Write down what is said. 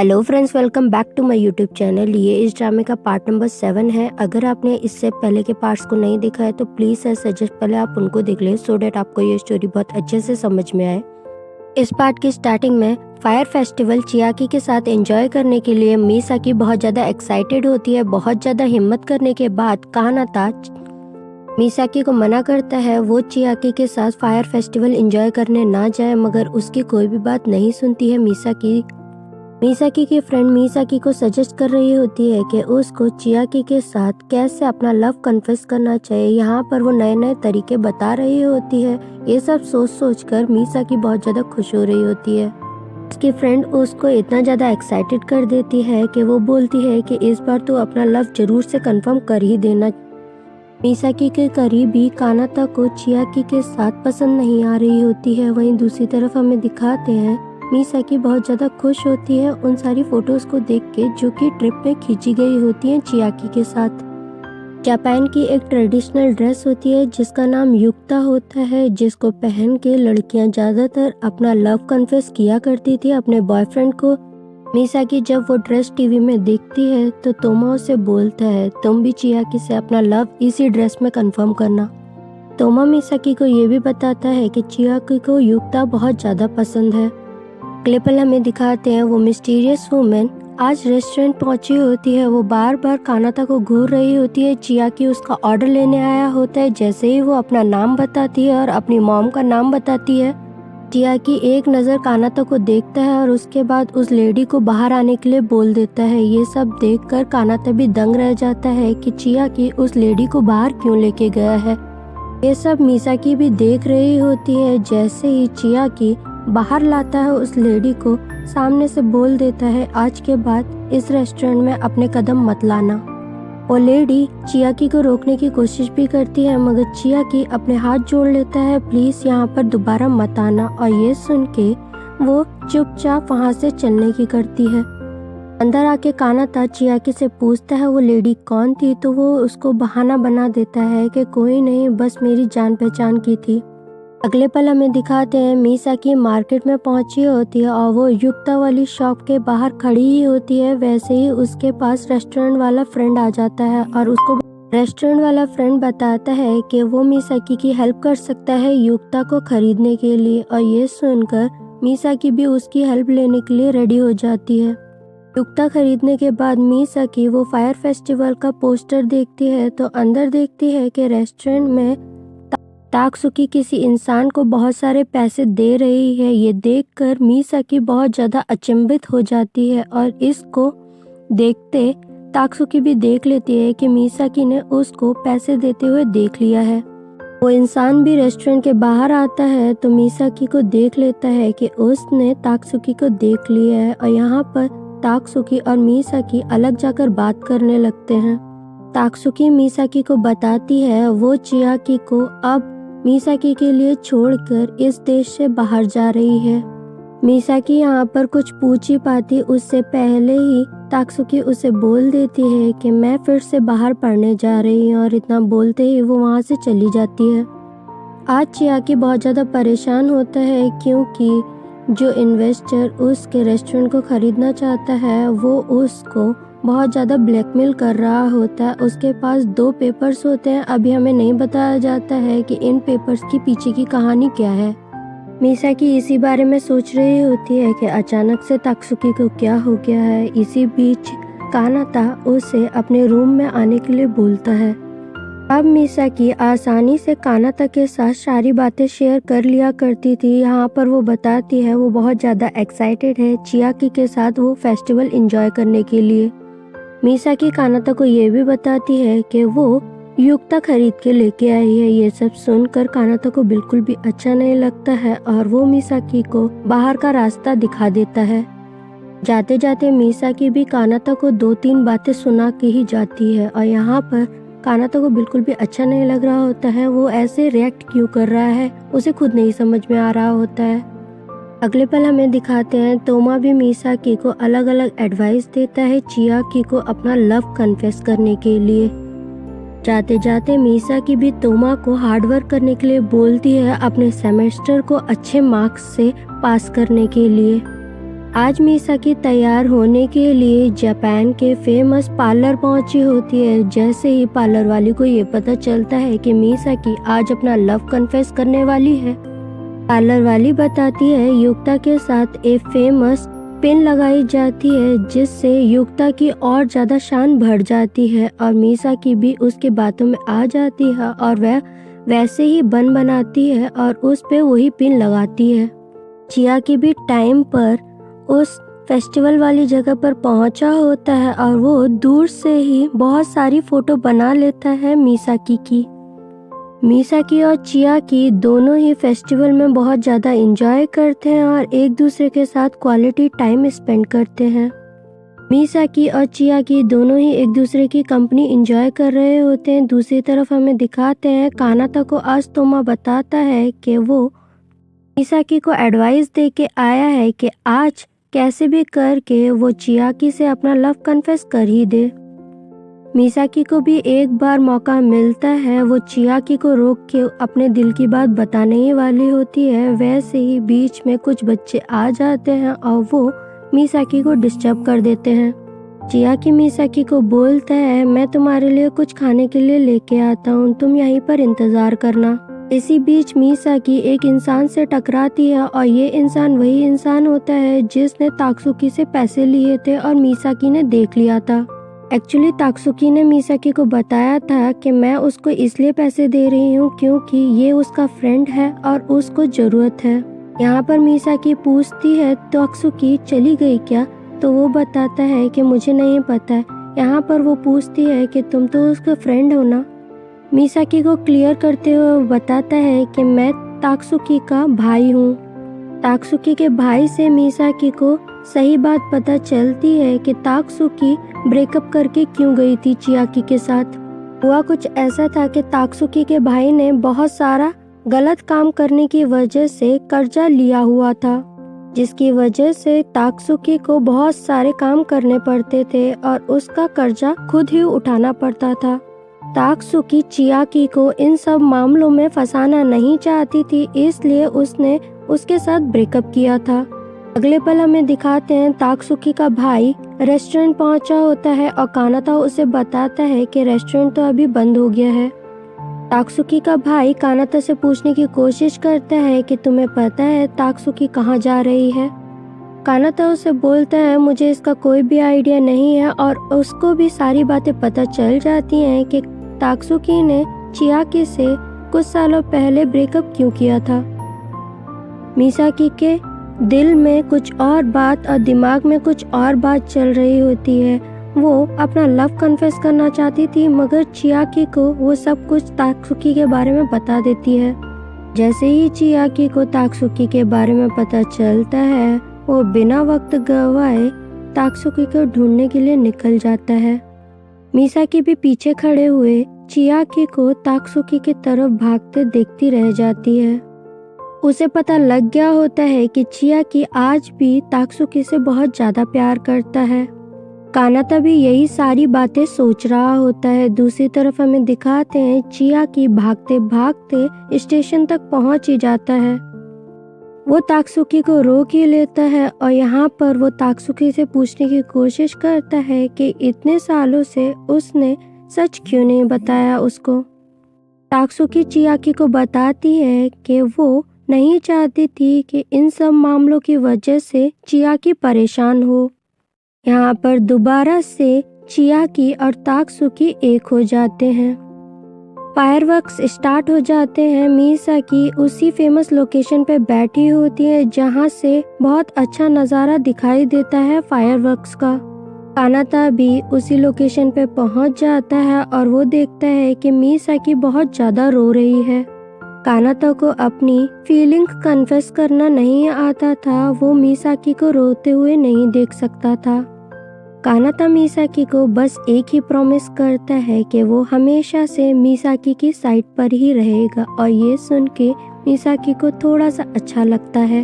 Hello friends, welcome back to my YouTube channel. ये इस ड्रामे का पार्ट नंबर 7 है। अगर आपने इससे पहले के पार्ट्स को नहीं देखा है तो प्लीज़ आई सजेस्ट पहले आप उनको देख लें सो डैट आपको ये स्टोरी बहुत अच्छे से समझ में आए। इस पार्ट की स्टार्टिंग में फायर फेस्टिवल चियाकी के साथ एंजॉय करने के लिए मिसाकी बहुत ज़्यादा एक्साइटेड होती है। बहुत ज़्यादा हिम्मत करने के बाद कानाता मिसाकी को मना करता है वो चियाकी के साथ फायर फेस्टिवल एंजॉय करने ना जाए, मगर उसकी कोई भी बात नहीं सुनती है। मिसाकी की फ्रेंड मिसाकी को सजेस्ट कर रही होती है कि उसको चियाकी के साथ कैसे अपना लव कन्फेस करना चाहिए। यहाँ पर वो नए नए तरीके बता रही होती है। ये सब सोच कर मिसाकी बहुत ज़्यादा खुश हो रही होती है। उसकी फ्रेंड उसको इतना ज़्यादा एक्साइटेड कर देती है कि वो बोलती है कि इस बार तो अपना लव जरूर से कंफर्म कर ही देना। मिसाकी के करीबी कानाता को चियाकी के साथ पसंद नहीं आ रही होती है। वहीं दूसरी तरफ हमें दिखाते हैं मिसाकी बहुत ज़्यादा खुश होती है उन सारी फोटोज़ को देख के जो कि ट्रिप में खींची गई होती हैं चियाकी के साथ। जापान की एक ट्रेडिशनल ड्रेस होती है जिसका नाम युक्ता होता है, जिसको पहन के लड़कियां ज़्यादातर अपना लव कन्फेस किया करती थी अपने बॉयफ्रेंड को। मिसाकी जब वो ड्रेस टीवी में देखती है तो तोमा उसे बोलता है तुम भी चियाकी से अपना लव इसी ड्रेस में कंफर्म करना। तोमा मिसाकी को ये भी बताता है कि चियाकी को युक्ता बहुत ज़्यादा पसंद है। अगले पल हमें दिखाते हैं वो मिस्टीरियस वुमेन आज रेस्टोरेंट पहुंची होती है। वो बार बार कानाता को घूर रही होती है। चियाकी उसका ऑर्डर लेने आया होता है। जैसे ही वो अपना नाम बताती है और अपनी मॉम का नाम बताती है, चियाकी एक नज़र कानाता को देखता है और उसके बाद उस लेडी को बाहर आने के लिए बोल देता है। ये सब देखकर कानाता भी दंग रह जाता है कि चियाकी उस लेडी को बाहर क्यों लेके गया है। ये सब मिसाकी भी देख रही होती है। जैसे ही चियाकी बाहर लाता है उस लेडी को, सामने से बोल देता है आज के बाद इस रेस्टोरेंट में अपने कदम मत लाना। वो लेडी चियाकी को रोकने की कोशिश भी करती है, मगर चियाकी अपने हाथ जोड़ लेता है प्लीज़ यहाँ पर दोबारा मत आना। और ये सुन के वो चुपचाप वहाँ से चलने की करती है। अंदर आके कानाता चियाकी से पूछता है वो लेडी कौन थी, तो वो उसको बहाना बना देता है कि कोई नहीं, बस मेरी जान पहचान की थी। अगले पल हमें दिखाते हैं मिसाकी मार्केट में पहुंची होती है और वो युक्ता वाली शॉप के बाहर खड़ी ही होती है। वैसे ही उसके पास रेस्टोरेंट वाला फ्रेंड आ जाता है और उसको रेस्टोरेंट वाला फ्रेंड बताता है कि वो मिसाकी की हेल्प कर सकता है युक्ता को खरीदने के लिए। और ये सुनकर मिसाकी भी उसकी हेल्प लेने के लिए रेडी हो जाती है। युक्ता खरीदने के बाद मिसाकी वो फायर फेस्टिवल का पोस्टर देखती है तो अंदर देखती है कि रेस्टोरेंट में ताकसुकी किसी इंसान को बहुत सारे पैसे दे रही है। ये देखकर मिसाकी बहुत ज़्यादा अचंभित हो जाती है और इसको देखते ताकसुकी भी देख लेती है कि मिसाकी ने उसको पैसे देते हुए देख लिया है। वो इंसान भी रेस्टोरेंट के बाहर आता है तो मिसाकी को देख लेता है कि उसने ताकसुकी को देख लिया है। और यहाँ पर ताकसुकी और मिसाकी अलग जाकर बात करने लगते हैं। ताकसुकी मिसाकी को बताती है वो चियाकी को अब मिसाकी के लिए छोड़कर इस देश से बाहर जा रही है। मिसाकी यहाँ पर कुछ पूछ ही पाती उससे पहले ही ताकसुकी उसे बोल देती है कि मैं फिर से बाहर पढ़ने जा रही हूँ, और इतना बोलते ही वो वहाँ से चली जाती है। आज चियाकी बहुत ज़्यादा परेशान होता है क्योंकि जो इन्वेस्टर उसके रेस्टोरेंट को खरीदना चाहता है वो उसको बहुत ज़्यादा ब्लैकमेल कर रहा होता है। उसके पास 2 पेपर्स होते हैं। अभी हमें नहीं बताया जाता है कि इन पेपर्स की पीछे की कहानी क्या है। मिसाकी इसी बारे में सोच रही होती है कि अचानक से ताकसुकी को क्या हो गया है। इसी बीच कानाता उसे अपने रूम में आने के लिए बोलता है। अब मिसाकी आसानी से कानाता के साथ सारी बातें शेयर कर लिया करती थी। यहाँ पर वो बताती है वो बहुत ज़्यादा एक्साइटेड है चियाकी के साथ वो फेस्टिवल एंजॉय करने के लिए। मिसाकी कानाता को ये भी बताती है कि वो युक्ता खरीद के लेके आई है। ये सब सुनकर कानाता को बिल्कुल भी अच्छा नहीं लगता है और वो मिसाकी को बाहर का रास्ता दिखा देता है। जाते जाते मिसाकी भी कानाता को 2-3 बातें सुना के ही जाती है और यहाँ पर कानाता को बिल्कुल भी अच्छा नहीं लग रहा होता है। वो ऐसे रिएक्ट क्यों कर रहा है उसे खुद नहीं समझ में आ रहा होता है। अगले पल हमें दिखाते हैं तोमा भी मिसाकी को अलग अलग एडवाइस देता है चियाकी को अपना लव कन्फेस करने के लिए। जाते जाते मिसाकी भी तोमा को हार्ड वर्क करने के लिए बोलती है अपने सेमेस्टर को अच्छे मार्क्स से पास करने के लिए। आज मिसाकी तैयार होने के लिए जापान के फेमस पार्लर पहुंची होती है। जैसे ही पार्लर वाली को ये पता चलता है कि मिसाकी आज अपना लव कन्फेस करने वाली है, पार्लर वाली बताती है युक्ता के साथ एक फेमस पिन लगाई जाती है, जिससे युक्ता की और ज्यादा शान बढ़ जाती है और मिसाकी भी उसके बातों में आ जाती है और वह वैसे ही बन बनाती है और उस पे वही पिन लगाती है। चियाकी भी टाइम पर उस फेस्टिवल वाली जगह पर पहुंचा होता है और वो दूर से ही बहुत सारी फोटो बना लेता है मिसाकी की। मिसाकी और चियाकी दोनों ही फेस्टिवल में बहुत ज़्यादा एंजॉय करते हैं और एक दूसरे के साथ क्वालिटी टाइम स्पेंड करते हैं। मिसाकी और चियाकी दोनों ही एक दूसरे की कंपनी एंजॉय कर रहे होते हैं। दूसरी तरफ हमें दिखाते हैं कानाता को आज तोमा बताता है कि वो मिसाकी को एडवाइस दे के आया है कि आज कैसे भी करके वो चियाकी से अपना लव कन्फेस कर ही दे। मिसाकी को भी एक बार मौका मिलता है, वो चियाकी को रोक के अपने दिल की बात बताने ही वाली होती है। वैसे ही बीच में कुछ बच्चे आ जाते हैं और वो मिसाकी को डिस्टर्ब कर देते हैं। चियाकी मिसाकी को बोलता है, मैं तुम्हारे लिए कुछ खाने के लिए लेके आता हूँ, तुम यहीं पर इंतजार करना। इसी बीच मिसाकी एक इंसान से टकराती है और ये इंसान वही इंसान होता है जिसने ताक्सुकी से पैसे लिए थे और मिसाकी ने देख लिया था। एक्चुअली ताक्सुकी ने मिसाकी को बताया था कि मैं उसको इसलिए पैसे दे रही हूँ क्योंकि ये उसका फ्रेंड है और उसको जरूरत है। यहाँ पर मिसाकी पूछती है ताक्सुकी चली गई क्या, तो वो बताता है कि मुझे नहीं पता है। यहाँ पर वो पूछती है कि तुम तो उसका फ्रेंड हो ना। मिसाकी को क्लियर करते हुए वो बताता है कि मैं ताक्सुकी का भाई हूँ। ताक्सुकी के भाई से मिसाकी को सही बात पता चलती है कि ताक्सुकी ब्रेकअप करके क्यों गई थी चियाकी के साथ। हुआ कुछ ऐसा था कि ताक्सुकी के भाई ने बहुत सारा गलत काम करने की वजह से कर्जा लिया हुआ था, जिसकी वजह से ताक्सुकी को बहुत सारे काम करने पड़ते थे और उसका कर्जा खुद ही उठाना पड़ता था। ताक्सुकी चियाकी को इन सब मामलों में फंसाना नहीं चाहती थी, इसलिए उसने उसके साथ ब्रेकअप किया था। अगले पल हमें दिखाते हैं ताक्सुकी का भाई रेस्टोरेंट पहुंचा होता है और कानाता उसे बताता है कि रेस्टोरेंट तो अभी बंद हो गया है। ताक्सुकी का भाई कानाता से पूछने की कोशिश करता है कि तुम्हें पता है ताक्सुकी कहाँ जा रही है। कानाता उसे बोलता है मुझे इसका कोई भी आइडिया नहीं है और उसको भी सारी बातें पता चल जाती हैं कि ताक्सुकी ने चियाकी से कुछ सालों पहले ब्रेकअप क्यों किया था। मिसाकी के दिल में कुछ और बात और दिमाग में कुछ और बात चल रही होती है। वो अपना लव कन्फेस करना चाहती थी मगर चियाकी को वो सब कुछ ताक्सुकी के बारे में बता देती है। जैसे ही चियाकी को ताक्सुकी के बारे में पता चलता है, वो बिना वक्त गवाए ताक्सुकी को ढूंढने के लिए निकल जाता है। मिसाकी भी पीछे खड़े हुए चियाकी को ताक्सुकी की तरफ भागते देखती रह जाती है। उसे पता लग गया होता है कि चियाकी आज भी ताक्सुकी से बहुत ज्यादा प्यार करता है। कानाता भी यही सारी बातें सोच रहा होता है। दूसरी तरफ हमें दिखाते हैं चियाकी भागते भागते स्टेशन तक पहुंच ही जाता है। वो ताक्सुकी को रोक ही लेता है और यहाँ पर वो ताक्सुकी से पूछने की कोशिश करता है कि इतने सालों से उसने सच क्यों नहीं बताया उसको। ताक्सुकी चियाकी को बताती है कि वो नहीं चाहती थी कि इन सब मामलों की वजह से चियाकी परेशान हो। यहाँ पर दोबारा से चियाकी और ताक्सुकी एक हो जाते हैं। फायरवर्क्स स्टार्ट हो जाते हैं। मिसाकी उसी फेमस लोकेशन पे बैठी होती है जहाँ से बहुत अच्छा नज़ारा दिखाई देता है फायरवर्क्स का। कानाता भी उसी लोकेशन पे पहुँच जाता है और वो देखता है कि मिसाकी बहुत ज़्यादा रो रही है। कानाता को अपनी फीलिंग कन्फेस करना नहीं आता था, वो मिसाकी को रोते हुए नहीं देख सकता था। कानाता मिसाकी को बस एक ही प्रॉमिस करता है कि वो हमेशा से मिसाकी की साइड पर ही रहेगा और ये सुन के मिसाकी को थोड़ा सा अच्छा लगता है।